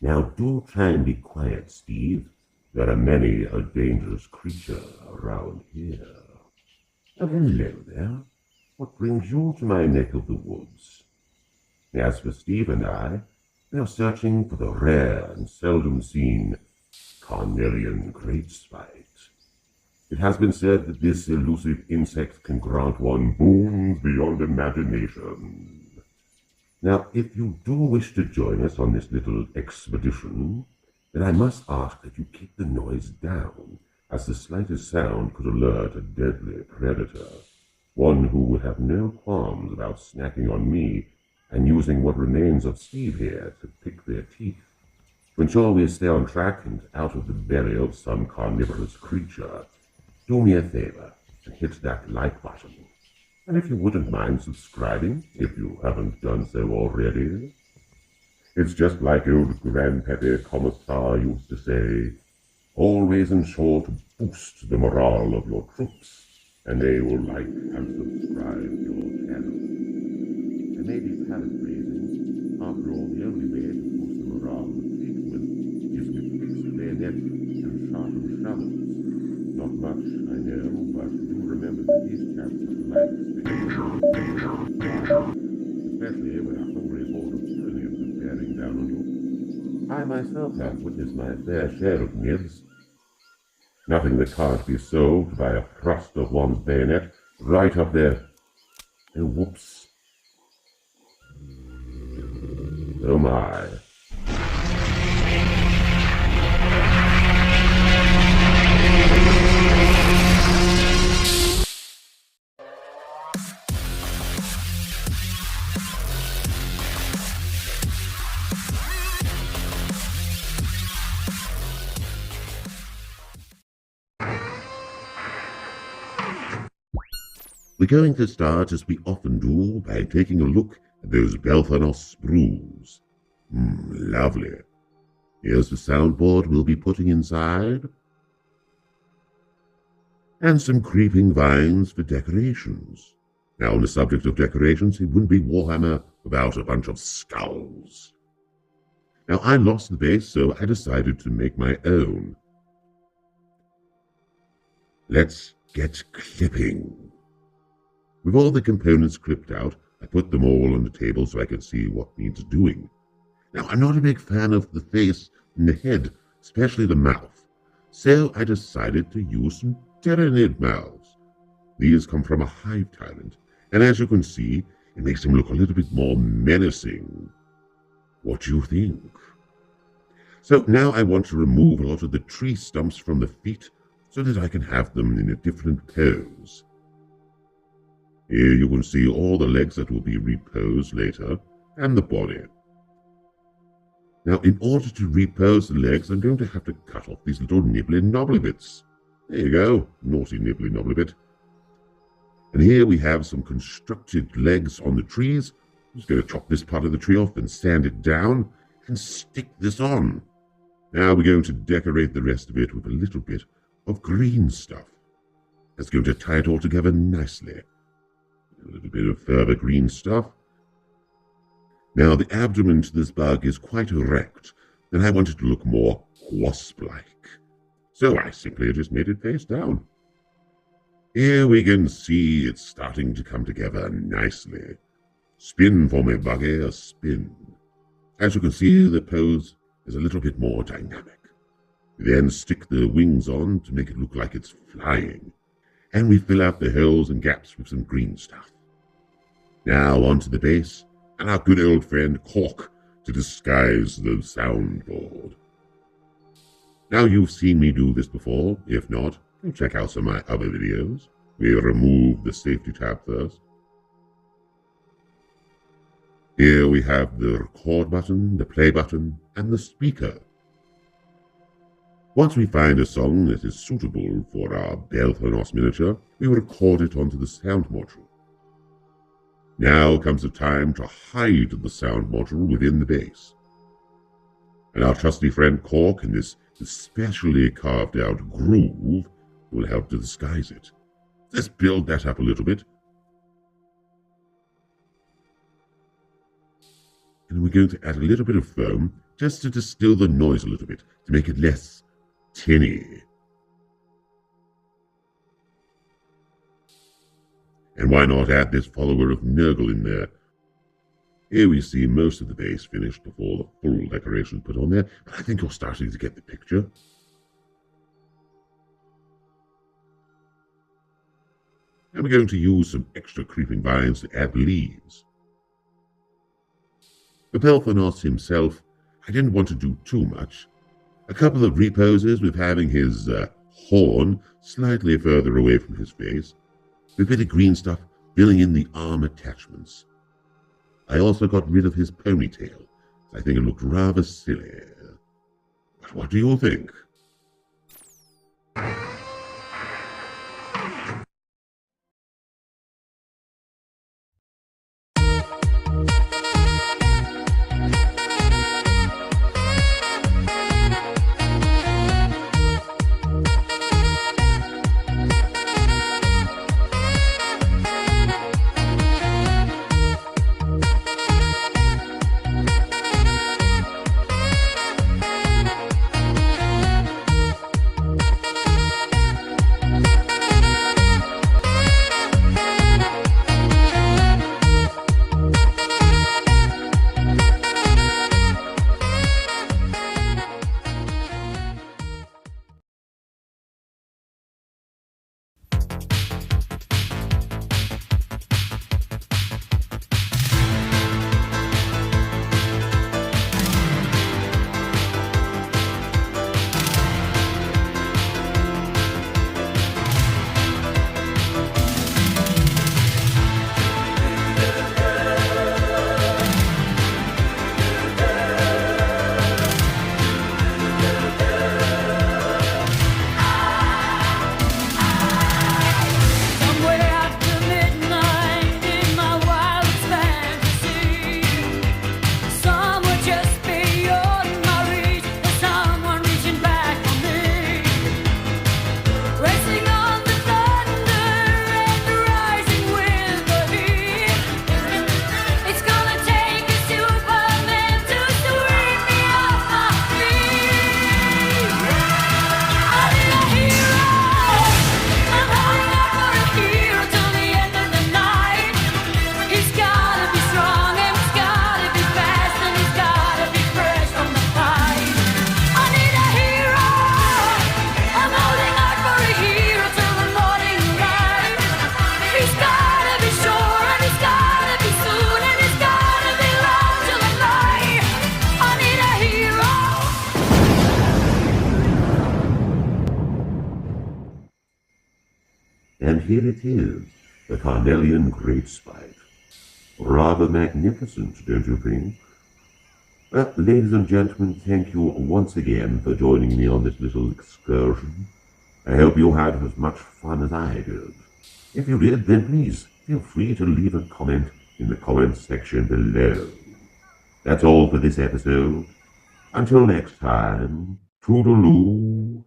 Now do try and be quiet, Steve. There are many a dangerous creature around here. Hello there. What brings you to my neck of the woods? As for Steve and I, we are searching for the rare and seldom seen Carnelian grapespike. It has been said that this elusive insect can grant one boons beyond imagination. Now, if you do wish to join us on this little expedition, then I must ask that you keep the noise down, as the slightest sound could alert a deadly predator, one who would have no qualms about snacking on me and using what remains of Steve here to pick their teeth. To ensure we stay on track and out of the belly of some carnivorous creature, do me a favor and hit that like button. And if you wouldn't mind subscribing, if you haven't done so already. It's just like old Grandpappy Commissar used to say, always ensure to boost the morale of your troops, and they will like and subscribe to your channel. I may be paraphrasing. After all, the only way to boost the morale of the fleetwood is with fixed bayonets and sharpened shovels. Not much, I know, but do remember that these chaps like especially when a hungry horde of trillions are bearing down on you. I myself have witnessed my fair share of myths. Nothing that can't be solved by a thrust of one's bayonet right up there. Oh, whoops. Oh my. We're going to start, as we often do, by taking a look at those Belthanos sprues. Lovely. Here's the soundboard we'll be putting inside. And some creeping vines for decorations. Now, on the subject of decorations, it wouldn't be Warhammer without a bunch of skulls. Now, I lost the base, so I decided to make my own. Let's get clipping. With all the components clipped out, I put them all on the table so I could see what needs doing. Now, I'm not a big fan of the face and the head, especially the mouth, so I decided to use some tyrannid mouths. These come from a hive tyrant, and as you can see, it makes him look a little bit more menacing. What do you think? So now I want to remove a lot of the tree stumps from the feet so that I can have them in a different pose. Here you can see all the legs that will be reposed later, and the body. Now, in order to repose the legs, I'm going to have to cut off these little nibbly-knobbly bits. There you go, naughty nibbly-knobbly bit. And here we have some constructed legs on the trees. I'm just going to chop this part of the tree off and sand it down and stick this on. Now we're going to decorate the rest of it with a little bit of green stuff. That's going to tie it all together nicely. A little bit of further green stuff. Now the abdomen to this bug is quite erect, and I want it to look more wasp-like. So I simply just made it face down. Here we can see it's starting to come together nicely. Spin for me, buggy, a spin. As you can see, the pose is a little bit more dynamic. Then stick the wings on to make it look like it's flying. And we fill out the holes and gaps with some green stuff. Now onto the base, and our good old friend Cork to disguise the soundboard. Now you've seen me do this before. If not, go check out some of my other videos. We'll remove the safety tab first. Here we have the record button, the play button, and the speaker. Once we find a song that is suitable for our Belthanos miniature, we will record it onto the sound module. Now comes the time to hide the sound module within the base. And our trusty friend Cork in this specially carved out groove will help to disguise it. Let's build that up a little bit. And we're going to add a little bit of foam just to distill the noise a little bit, to make it less tinny. And why not add this follower of Nurgle in there? Here we see most of the base finished before the full decoration put on there, but I think you're starting to get the picture. And we're going to use some extra creeping vines to add leaves. For Belthanos himself, I didn't want to do too much. A couple of reposes with having his horn slightly further away from his face, with a bit of green stuff filling in the arm attachments. I also got rid of his ponytail. I think it looked rather silly. But what do you think? And here it is, the Carnelian Great Spite. Rather magnificent, don't you think? Well, ladies and gentlemen, thank you once again for joining me on this little excursion. I hope you had as much fun as I did. If you did, then please feel free to leave a comment in the comments section below. That's all for this episode. Until next time, toodaloo.